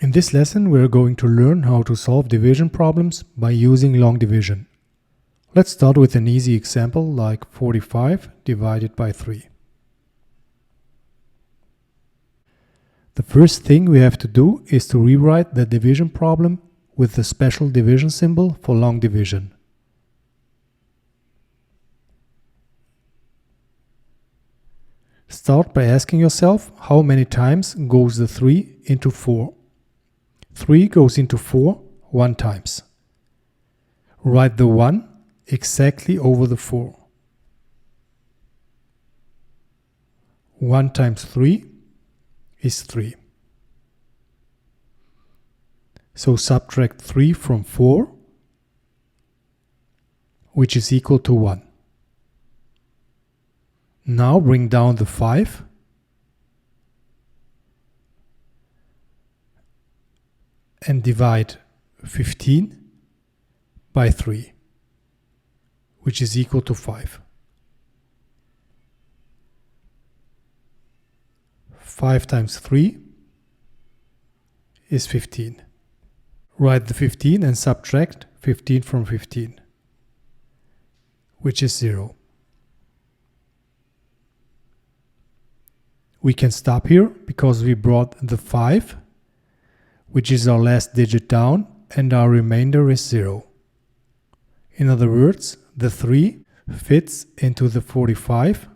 In this lesson, we are going to learn how to solve division problems by using long division. Let's start with an easy example like 45 divided by 3. The first thing we have to do is to rewrite the division problem with the special division symbol for long division. Start by asking yourself how many times goes the 3 into 4. 3 goes into 4 one times. Write the 1 exactly over the 4. 1 times 3 is 3. So subtract 3 from 4, which is equal to 1. Now bring down the 5 and divide 15 by 3, which is equal to 5. 5 times 3 is 15. Write the 15 and subtract 15 from 15, which is 0. We can stop here because we brought the 5, which is our last digit down, and our remainder is 0. In other words, the 3 fits into the 45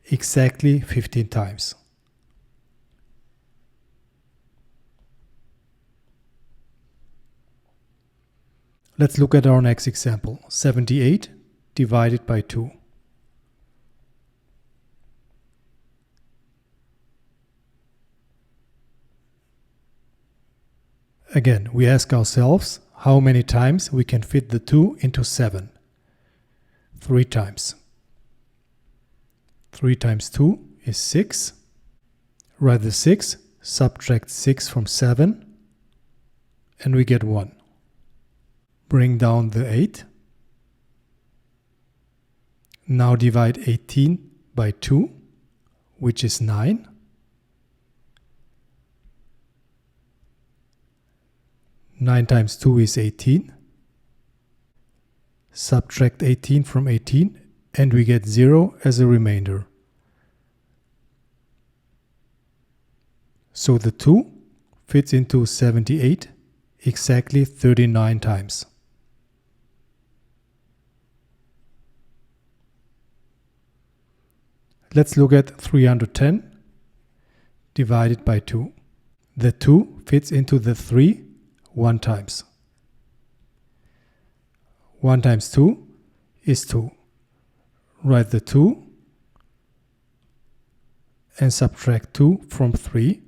exactly 15 times. Let's look at our next example, 78 divided by 2. Again, we ask ourselves how many times we can fit the 2 into 7. 3 times. 3 times 2 is 6. Write the 6, subtract 6 from 7, and we get 1. Bring down the 8. Now divide 18 by 2, which is 9. Nine times 2 is 18. Subtract 18 from 18 and we get 0 as a remainder. So the 2 fits into 78 exactly 39 times. Let's look at 310 divided by 2. The 2 fits into the 3 1 times. 1 times 2 is 2. Write the 2 and subtract 2 from 3,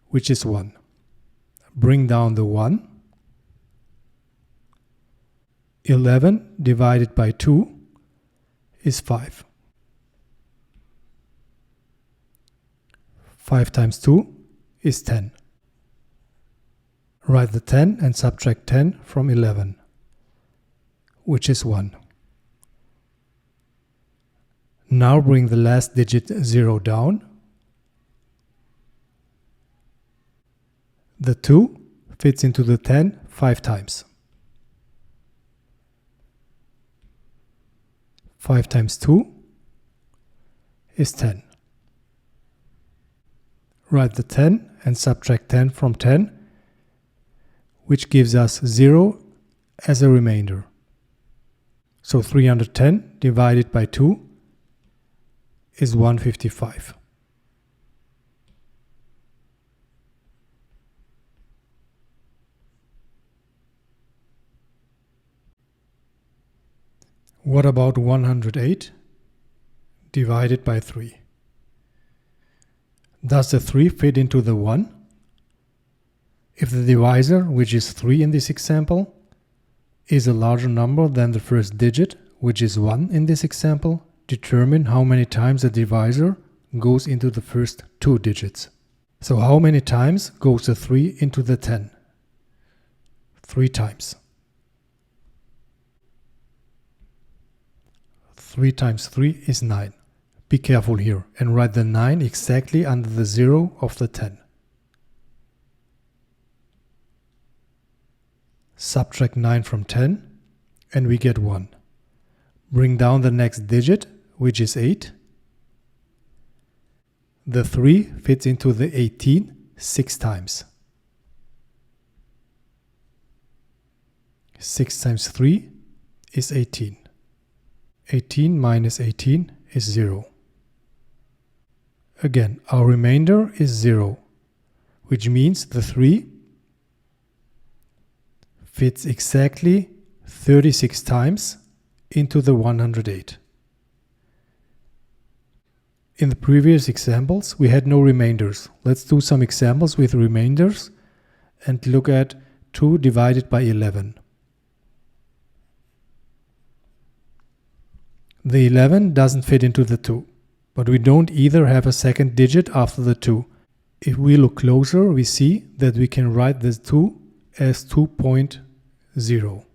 which is 1. Bring down the 1. 11 divided by 2 is 5. 5 times 2 is 10. Write the 10 and subtract 10 from 11, which is 1. Now bring the last digit 0 down. The 2 fits into the 10 5 times. 5 times 2 is 10. Write the 10 and subtract 10 from 10, which gives us 0 as a remainder. So 310 divided by 2 is 155. What about 108 divided by 3? Does the 3 fit into the 1? If the divisor, which is 3 in this example, is a larger number than the first digit, which is 1 in this example, determine how many times the divisor goes into the first 2 digits. So how many times goes the 3 into the 10? 3 times. 3 times 3 is 9. Be careful here and write the 9 exactly under the 0 of the 10. Subtract 9 from 10 and we get 1. Bring down the next digit, which is 8. The 3 fits into the 18 6 times. 6 times 3 is 18. 18 minus 18 is 0. Again, our remainder is 0, which means the 3 fits exactly 36 times into the 108. In the previous examples, we had no remainders. Let's do some examples with remainders and look at 2 divided by 11. The 11 doesn't fit into the 2, but we don't either have a second digit after the 2. If we look closer, we see that we can write this 2 as 2.0.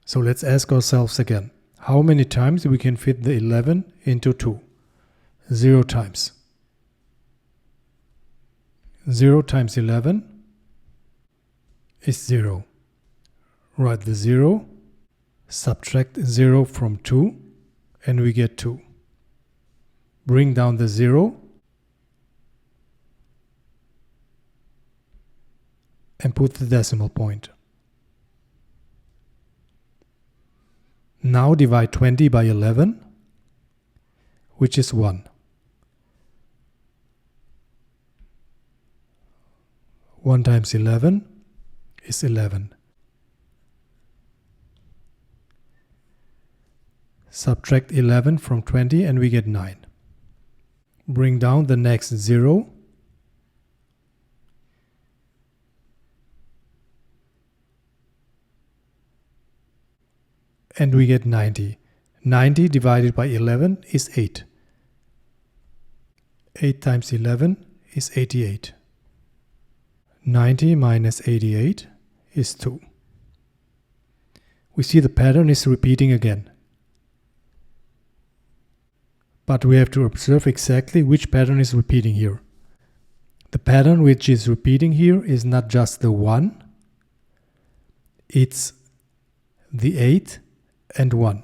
So let's ask ourselves again, how many times we can fit the 11 into 2? 0 times. 0 times 11 is 0. Write the 0, subtract 0 from 2, and we get 2. Bring down the 0, and put the decimal point. Now divide 20 by 11, which is 1. 1 times 11 is 11. Subtract 11 from 20 and we get 9. Bring down the next 0. And we get 90. 90 divided by 11 is 8. 8 times 11 is 88. 90 minus 88 is 2. We see the pattern is repeating again. But we have to observe exactly which pattern is repeating here. The pattern which is repeating here is not just the 1, it's the 8 and 1.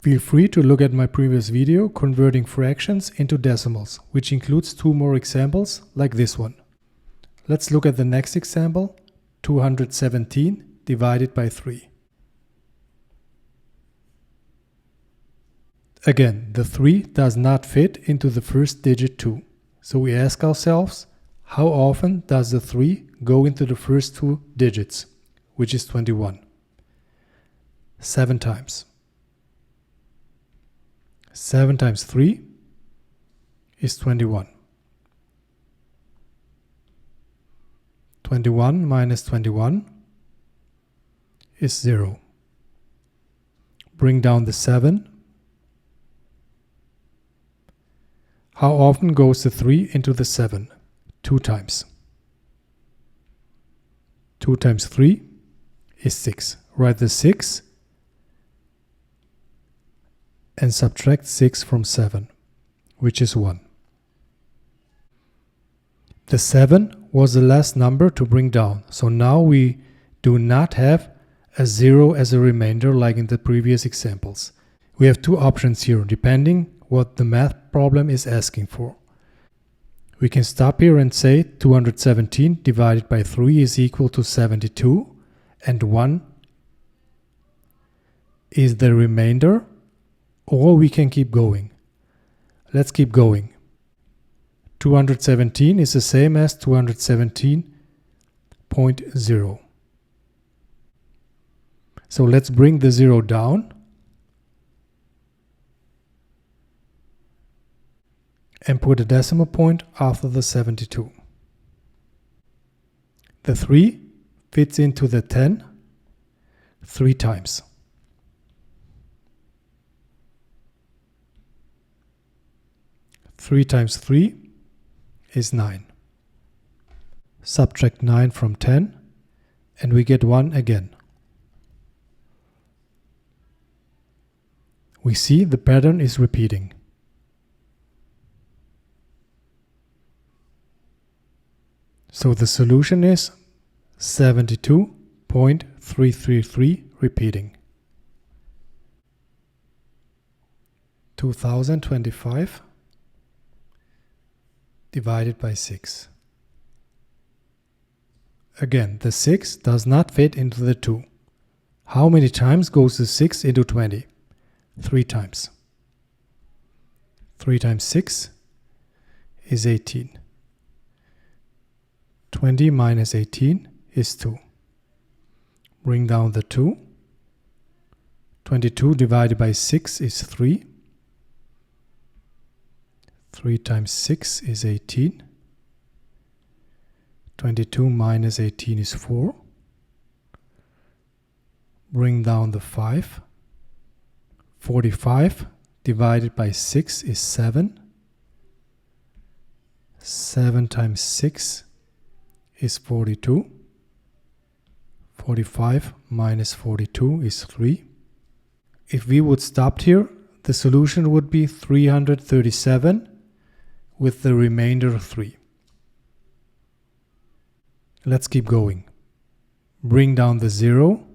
Feel free to look at my previous video converting fractions into decimals, which includes 2 more examples like this one. Let's look at the next example, 217 divided by 3. Again, the 3 does not fit into the first digit 2. So we ask ourselves, how often does the 3 go into the first 2 digits, which is 21? 7 times. 7 times 3 is 21. 21 minus 21 is 0. Bring down the 7. How often goes the 3 into the 7? 2 times. 2 times 3 is 6. Write the 6 and subtract 6 from 7, which is 1. The 7 was the last number to bring down, so now we do not have a 0 as a remainder like in the previous examples. We have 2 options here, depending what the math problem is asking for. We can stop here and say 217 divided by 3 is equal to 72 and 1 is the remainder, or we can keep going. Let's keep going. 217 is the same as 217.0. So let's bring the 0 down and put a decimal point after the 72. The 3 fits into the 10 3 times. 3 times 3 is 9. Subtract 9 from 10 and we get 1 again. We see the pattern is repeating. So the solution is 72.333, repeating. 2025 divided by 6. Again, the 6 does not fit into the 2. How many times goes the 6 into 20? 3 times. 3 times 6 is 18. 20 minus 18 is 2. Bring down the 2. 22 divided by 6 is 3. 3 times 6 is 18. 22 minus 18 is 4. Bring down the 5. 45 divided by 6 is 7. 7 times 6 is 42. 45 minus 42 is 3. If we would stop here, the solution would be 337 with the remainder 3. Let's keep going. Bring down the 0.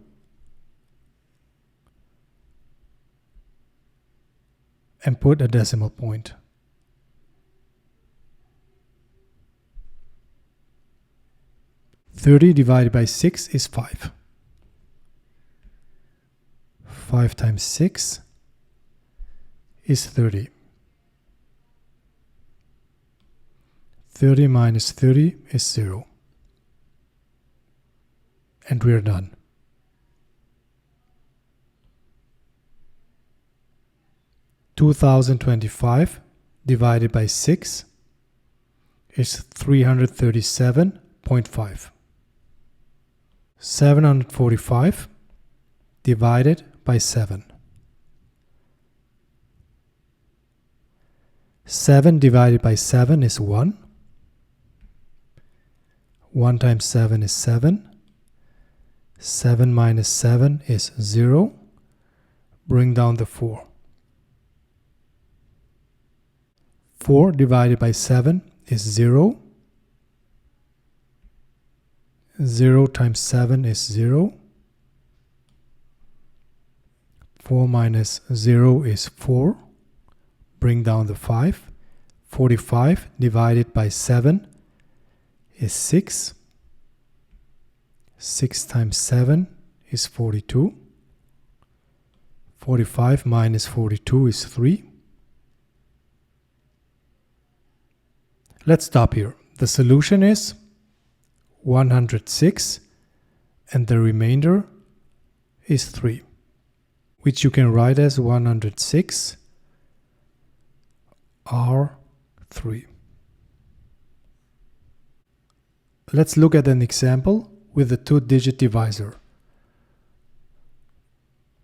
And put a decimal point. "30 divided by 6 is 5. 5 times 6 is 30. 30 minus 30 is 0. And we're done. "2025 divided by 6 is 337.5. 745 divided by 7. 7 divided by 7 is 1. 1 times 7 is 7. 7 minus 7 is 0. Bring down the 4. 4 divided by 7 is 0. 0 times 7 is 0. 4 minus 0 is 4. Bring down the 5. 45 divided by 7 is 6. 6 times 7 is 42. 45 minus 42 is 3. Let's stop here. The solution is 106 and the remainder is 3, which you can write as 106 R3. Let's look at an example with the 2-digit divisor.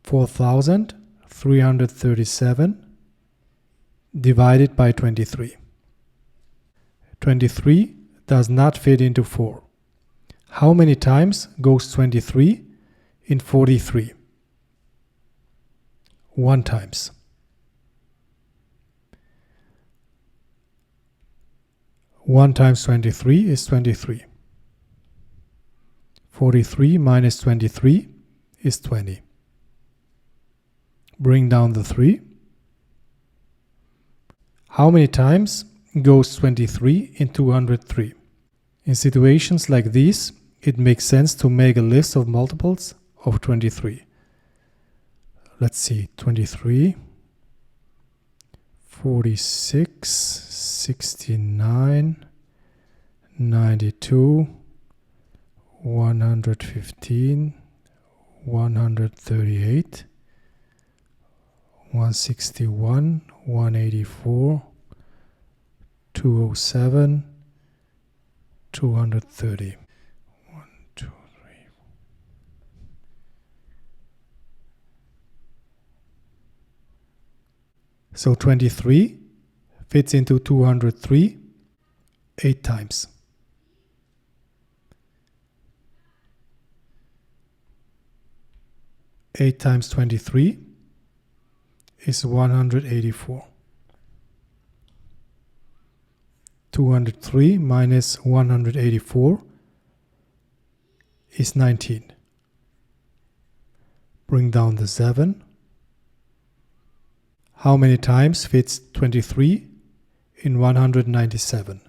4,337 divided by 23. 23 does not fit into 4. How many times goes 23 in 43? 1 times. 1 times 23 is 23. 43 minus 23 is 20. Bring down the 3. How many times goes 23 in 203? In situations like these, it makes sense to make a list of multiples of 23. Let's see, 23, 46, 69, 92, 115, 138, 161, 184, 207, 230. 1, 2, 3. So 23 fits into 203 8 times. 8 times 23 is 184. 203 minus 184 is 19. Bring down the 7. How many times fits 23 in 197?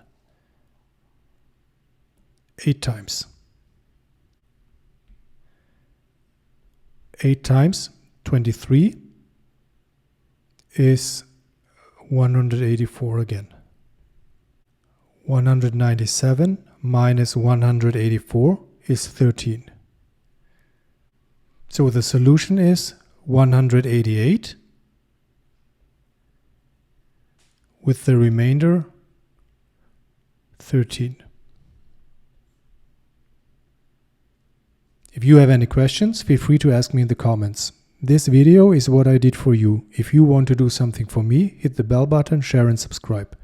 8 times. 8 times 23 is 184 again. 197 minus 184 is 13. So the solution is 188 with the remainder 13. If you have any questions, feel free to ask me in the comments. This video is what I did for you. If you want to do something for me, hit the bell button, share and subscribe.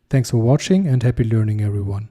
Thanks for watching and happy learning, everyone.